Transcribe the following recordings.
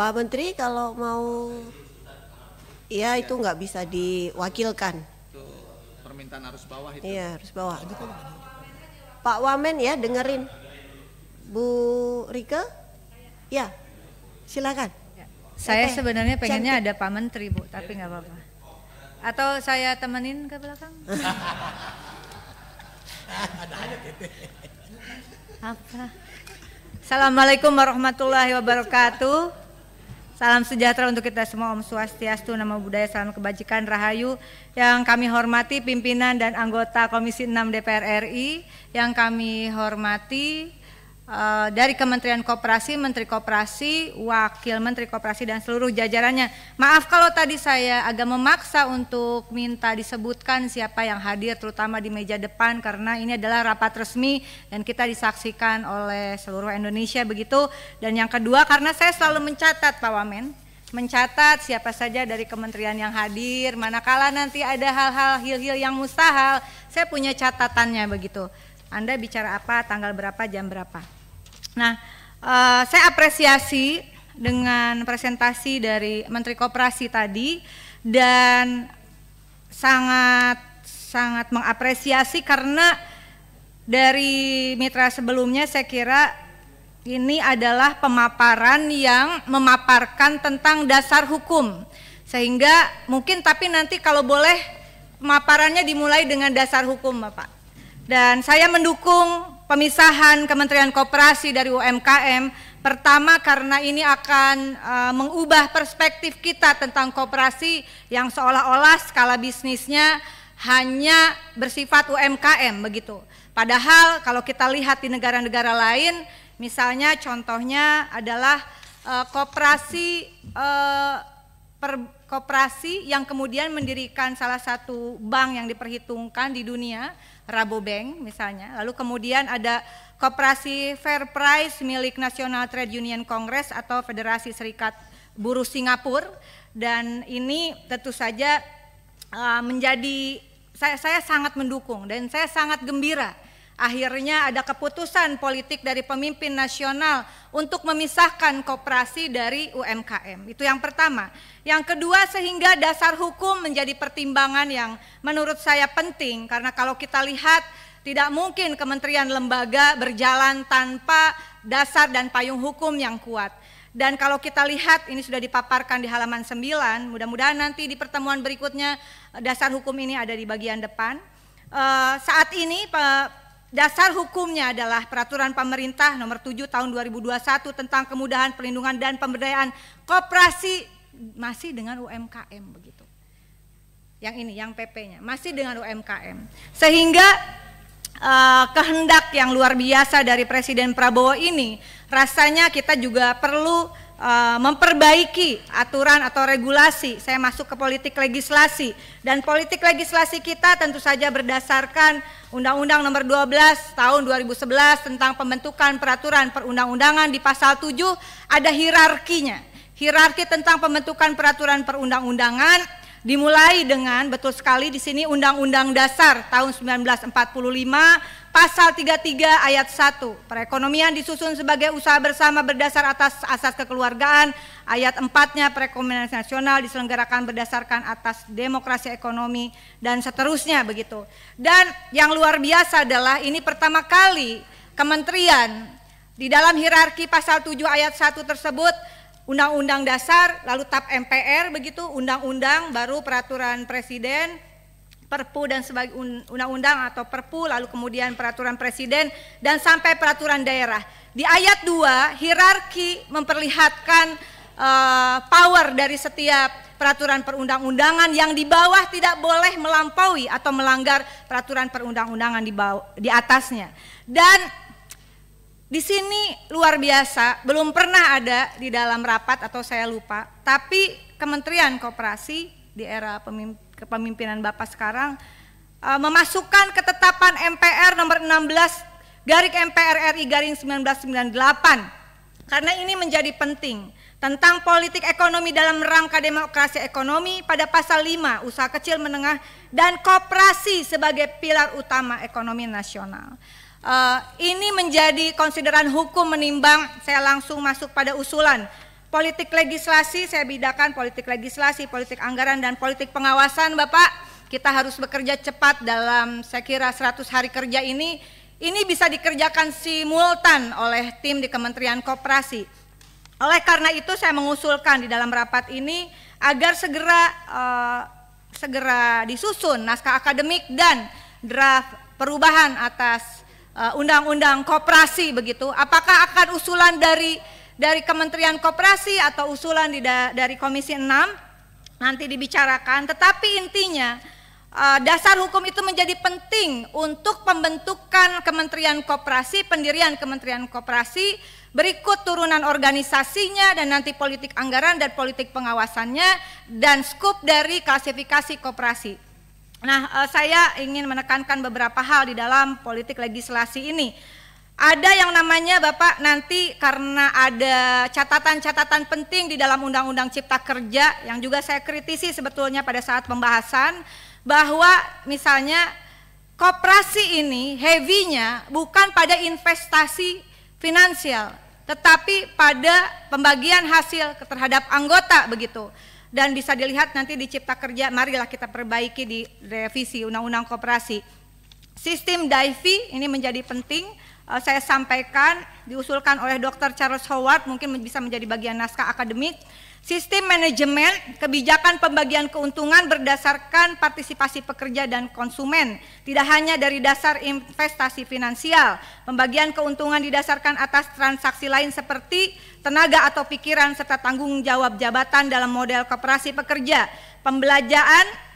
Pak Menteri kalau mau, ya itu nggak bisa diwakilkan. Itu permintaan arus bawah itu. Iya, arus bawah. Pak Wamen ya, dengerin. Bu Rike? Ya, silakan. Saya sebenarnya pengennya ada Pak Menteri, Bu, tapi nggak apa-apa. Atau saya temenin ke belakang? Apa? Assalamualaikum warahmatullahi wabarakatuh. Salam sejahtera untuk kita semua, Om Swastiastu, Namo Buddhaya, salam kebajikan, rahayu. Yang kami hormati pimpinan dan anggota Komisi 6 DPR RI, yang kami hormati dari Kementerian Koperasi, Menteri Koperasi, Wakil Menteri Koperasi dan seluruh jajarannya. Maaf kalau tadi saya agak memaksa untuk minta disebutkan siapa yang hadir, terutama di meja depan, karena ini adalah rapat resmi dan kita disaksikan oleh seluruh Indonesia begitu. Dan yang kedua, karena saya selalu mencatat, Pak Wamen, mencatat siapa saja dari kementerian yang hadir, manakala nanti ada hal-hal hil-hil yang mustahil, saya punya catatannya begitu. Anda bicara apa, tanggal berapa, jam berapa. Nah, saya apresiasi dengan presentasi dari Menteri Koperasi tadi dan sangat mengapresiasi karena dari mitra sebelumnya saya kira ini adalah pemaparan yang memaparkan tentang dasar hukum, sehingga mungkin tapi nanti kalau boleh pemaparannya dimulai dengan dasar hukum, Bapak. Dan saya mendukung pemisahan Kementerian Koperasi dari UMKM, pertama karena ini akan mengubah perspektif kita tentang koperasi yang seolah-olah skala bisnisnya hanya bersifat UMKM begitu. Padahal kalau kita lihat di negara-negara lain, misalnya contohnya adalah koperasi yang kemudian mendirikan salah satu bank yang diperhitungkan di dunia, Rabobank misalnya, lalu kemudian ada Koperasi Fair Price milik National Trade Union Congress atau Federasi Serikat Buruh Singapura, dan ini tentu saja menjadi saya sangat mendukung dan saya sangat gembira akhirnya ada keputusan politik dari pemimpin nasional untuk memisahkan koperasi dari UMKM. Itu yang pertama. Yang kedua, sehingga dasar hukum menjadi pertimbangan yang menurut saya penting, karena kalau kita lihat tidak mungkin kementerian lembaga berjalan tanpa dasar dan payung hukum yang kuat. Dan kalau kita lihat ini sudah dipaparkan di halaman 9, mudah-mudahan nanti di pertemuan berikutnya dasar hukum ini ada di bagian depan. Saat ini dasar hukumnya adalah Peraturan Pemerintah Nomor 7 Tahun 2021 tentang kemudahan perlindungan dan pemberdayaan koperasi, masih dengan UMKM begitu. Yang ini, yang PP-nya masih dengan UMKM. Sehingga kehendak yang luar biasa dari Presiden Prabowo ini, rasanya kita juga perlu memperbaiki aturan atau regulasi. Saya masuk ke politik legislasi, dan politik legislasi kita tentu saja berdasarkan Undang-Undang Nomor 12 Tahun 2011 tentang pembentukan peraturan perundang-undangan. Di pasal 7 ada hierarkinya. Hierarki tentang pembentukan peraturan perundang-undangan dimulai dengan, betul sekali di sini, Undang-Undang Dasar tahun 1945 pasal 33 ayat 1, perekonomian disusun sebagai usaha bersama berdasar atas asas kekeluargaan. Ayat 4-nya, perekonomian nasional diselenggarakan berdasarkan atas demokrasi ekonomi, dan seterusnya begitu. Dan yang luar biasa adalah ini pertama kali kementerian di dalam hierarki pasal 7 ayat 1 tersebut, Undang-Undang Dasar, lalu TAP MPR begitu, undang-undang, baru peraturan presiden, Perpu dan sebagai undang-undang atau Perpu, lalu kemudian peraturan presiden dan sampai peraturan daerah. Di ayat 2 hierarki memperlihatkan power dari setiap peraturan perundang-undangan, yang di bawah tidak boleh melampaui atau melanggar peraturan perundang-undangan di atasnya. Dan di sini luar biasa, belum pernah ada di dalam rapat atau saya lupa, tapi Kementerian Koperasi di era kepemimpinan Bapak sekarang memasukkan ketetapan MPR nomor 16/MPR-RI/1998, karena ini menjadi penting, tentang politik ekonomi dalam rangka demokrasi ekonomi pada pasal 5, usaha kecil menengah dan koperasi sebagai pilar utama ekonomi nasional. Ini menjadi konsideran hukum menimbang, saya langsung masuk pada usulan. politik legislasi, saya bedakan politik legislasi, politik anggaran, dan politik pengawasan Bapak. Kita harus bekerja cepat dalam saya kira 100 hari kerja ini bisa dikerjakan simultan oleh tim di Kementerian Koperasi. Oleh karena itu saya mengusulkan di dalam rapat ini agar segera disusun naskah akademik dan draft perubahan atas undang-undang koperasi begitu. Apakah akan usulan dari Kementerian Koperasi atau usulan dari Komisi 6 nanti dibicarakan, tetapi intinya dasar hukum itu menjadi penting untuk pembentukan Kementerian Koperasi, pendirian Kementerian Koperasi, berikut turunan organisasinya, dan nanti politik anggaran dan politik pengawasannya, dan skup dari klasifikasi koperasi. Nah, saya ingin menekankan beberapa hal di dalam politik legislasi ini. Ada yang namanya Bapak nanti karena ada catatan-catatan penting di dalam Undang-Undang Cipta Kerja yang juga saya kritisi sebetulnya pada saat pembahasan, bahwa misalnya koperasi ini heavy-nya bukan pada investasi finansial, tetapi pada pembagian hasil terhadap anggota begitu. Dan bisa dilihat nanti di Cipta Kerja, marilah kita perbaiki di revisi Undang-Undang Koperasi. Sistem DAIFI ini menjadi penting, saya sampaikan, diusulkan oleh Dr. Charles Howard, mungkin bisa menjadi bagian naskah akademik. Sistem manajemen kebijakan pembagian keuntungan berdasarkan partisipasi pekerja dan konsumen, tidak hanya dari dasar investasi finansial. Pembagian keuntungan didasarkan atas transaksi lain seperti tenaga atau pikiran serta tanggung jawab jabatan dalam model koperasi pekerja. Pembelanjaan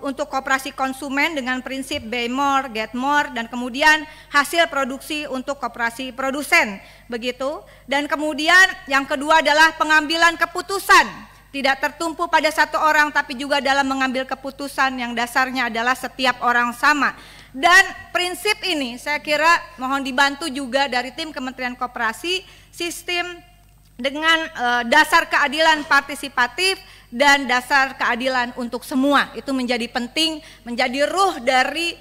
untuk koperasi konsumen dengan prinsip buy more, get more, dan kemudian hasil produksi untuk koperasi produsen, begitu. Dan kemudian yang kedua adalah pengambilan keputusan, tidak tertumpu pada satu orang tapi juga dalam mengambil keputusan yang dasarnya adalah setiap orang sama. Dan prinsip ini saya kira mohon dibantu juga dari tim Kementerian Koperasi, sistem dengan dasar keadilan partisipatif dan dasar keadilan untuk semua. Itu menjadi penting, menjadi ruh dari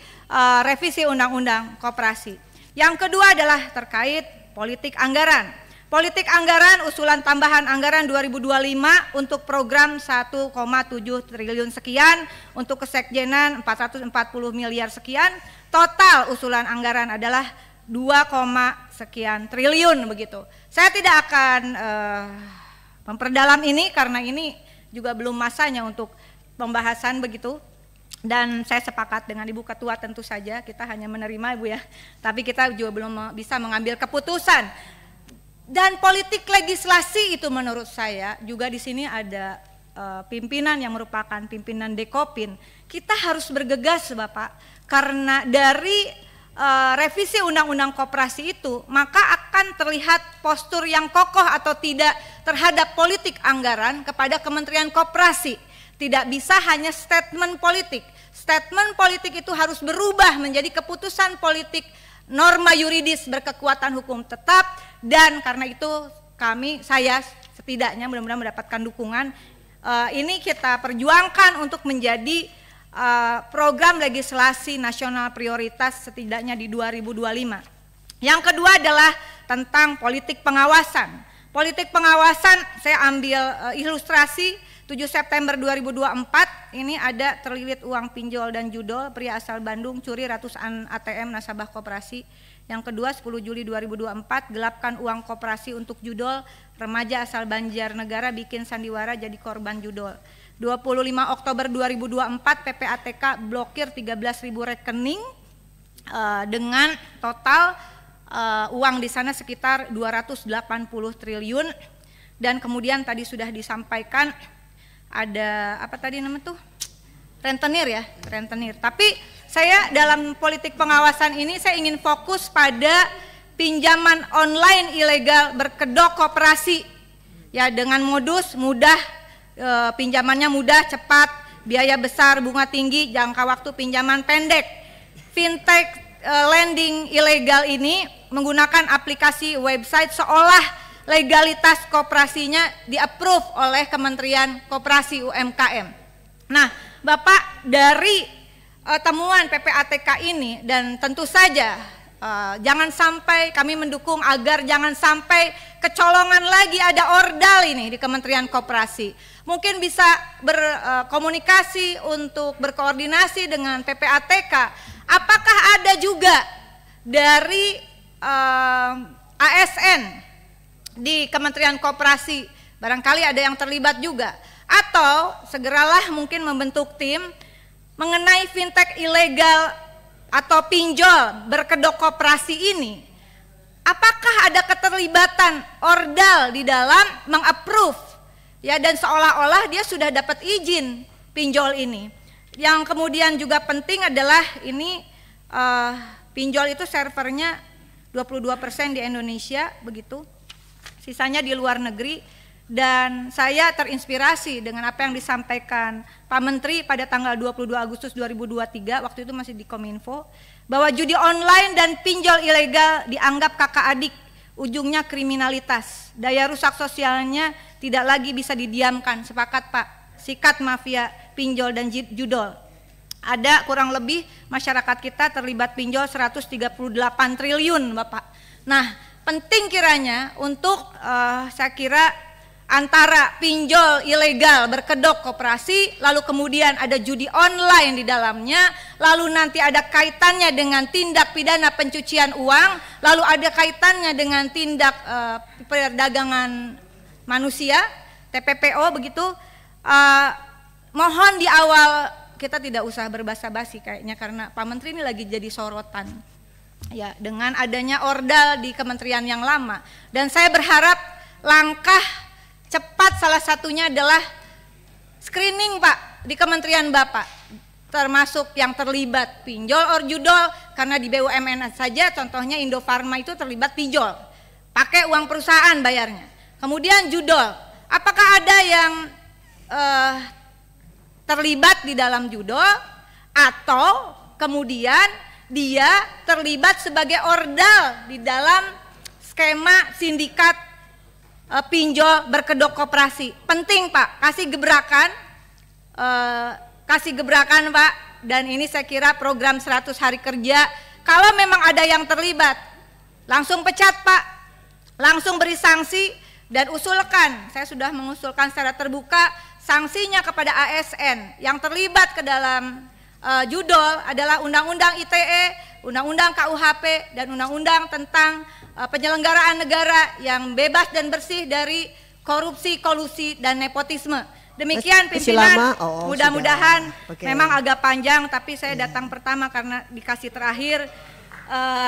revisi Undang-Undang Koperasi. Yang kedua adalah terkait politik anggaran. Politik anggaran, usulan tambahan anggaran 2025 untuk program 1,7 triliun sekian, untuk kesekjenan 440 miliar sekian, total usulan anggaran adalah 2, sekian triliun begitu. Saya tidak akan memperdalam ini karena ini juga belum masanya untuk pembahasan begitu. Dan saya sepakat dengan Ibu Ketua, tentu saja kita hanya menerima Ibu ya, tapi kita juga belum bisa mengambil keputusan. Dan politik legislasi itu menurut saya juga di sini ada pimpinan yang merupakan pimpinan Dekopin. Kita harus bergegas Bapak, karena dari revisi Undang-Undang Koperasi itu maka akan terlihat postur yang kokoh atau tidak terhadap politik anggaran kepada Kementerian Koperasi. Tidak bisa hanya statement politik. Statement politik itu harus berubah menjadi keputusan politik, norma yuridis berkekuatan hukum tetap, dan karena itu saya setidaknya mudah-mudahan mendapatkan dukungan. Ini kita perjuangkan untuk menjadi program legislasi nasional prioritas setidaknya di 2025. Yang kedua adalah tentang politik pengawasan. Politik pengawasan saya ambil ilustrasi 7 September 2024, ini ada terlilit uang pinjol dan judol, pria asal Bandung curi ratusan ATM nasabah koperasi. Yang kedua 10 Juli 2024, gelapkan uang koperasi untuk judol, remaja asal Banjarnegara bikin sandiwara jadi korban judol. 25 Oktober 2024 PPATK blokir 13.000 rekening dengan total uang di sana sekitar 280 triliun. Dan kemudian tadi sudah disampaikan ada apa tadi namanya tuh? Rentenir ya, rentenir. Tapi saya dalam politik pengawasan ini saya ingin fokus pada pinjaman online ilegal berkedok koperasi. Ya, dengan modus mudah, pinjamannya mudah, cepat, biaya besar, bunga tinggi, jangka waktu pinjaman pendek. Fintech lending ilegal ini menggunakan aplikasi website seolah legalitas koperasinya di-approve oleh Kementerian Koperasi UMKM. Nah, Bapak, dari temuan PPATK ini dan tentu saja jangan sampai kami mendukung agar jangan sampai kecolongan lagi ada ordal ini di Kementerian Koperasi. Mungkin bisa berkomunikasi untuk berkoordinasi dengan PPATK. Apakah ada juga dari ASN di Kementerian Koperasi? Barangkali ada yang terlibat juga. Atau segeralah mungkin membentuk tim mengenai fintech ilegal atau pinjol berkedok koperasi ini. Apakah ada keterlibatan ordal di dalam mengapprove ya, dan seolah-olah dia sudah dapat izin pinjol ini. Yang kemudian juga penting adalah ini pinjol itu servernya 22% di Indonesia begitu, sisanya di luar negeri. Dan saya terinspirasi dengan apa yang disampaikan Pak Menteri pada tanggal 22 Agustus 2023, waktu itu masih di Kominfo, bahwa judi online dan pinjol ilegal dianggap kakak adik, ujungnya kriminalitas. Daya rusak sosialnya tidak lagi bisa didiamkan. Sepakat Pak, sikat mafia pinjol dan judol. Ada kurang lebih masyarakat kita terlibat pinjol 138 triliun Bapak. Nah, penting kiranya untuk saya kira antara pinjol ilegal berkedok koperasi, lalu kemudian ada judi online di dalamnya, lalu nanti ada kaitannya dengan tindak pidana pencucian uang, lalu ada kaitannya dengan tindak perdagangan manusia, TPPO begitu. Mohon di awal kita tidak usah berbasa-basi kayaknya, karena Pak Menteri ini lagi jadi sorotan ya dengan adanya ordal di kementerian yang lama. Dan saya berharap langkah cepat salah satunya adalah screening Pak di kementerian Bapak, termasuk yang terlibat pinjol or judol, karena di BUMN saja contohnya Indofarma itu terlibat pinjol, pakai uang perusahaan bayarnya. Kemudian judol, apakah ada yang terlibat di dalam judol atau kemudian dia terlibat sebagai ordal di dalam skema sindikat pinjol berkedok koperasi. Penting Pak, kasih gebrakan Pak, dan ini saya kira program 100 hari kerja. Kalau memang ada yang terlibat, langsung pecat Pak, langsung beri sanksi, dan usulkan, saya sudah mengusulkan secara terbuka sanksinya kepada ASN yang terlibat ke dalam judol adalah Undang-Undang ITE, Undang-Undang KUHP, dan Undang-Undang tentang penyelenggaraan negara yang bebas dan bersih dari korupsi, kolusi, dan nepotisme. Demikian pimpinan, mudah-mudahan memang agak panjang, tapi saya datang pertama karena dikasih terakhir.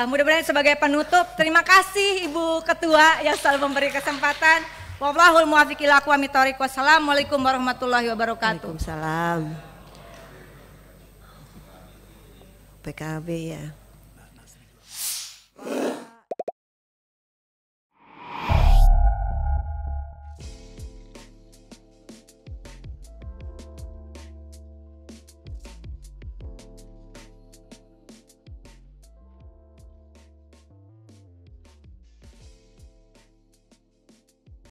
Mudah-mudahan sebagai penutup, terima kasih Ibu Ketua yang selalu memberi kesempatan. Wallahul muwaffiq ila aqwamit thoriq. Wassalamualaikum warahmatullahi wabarakatuh. Waalaikumsalam. PKB ya.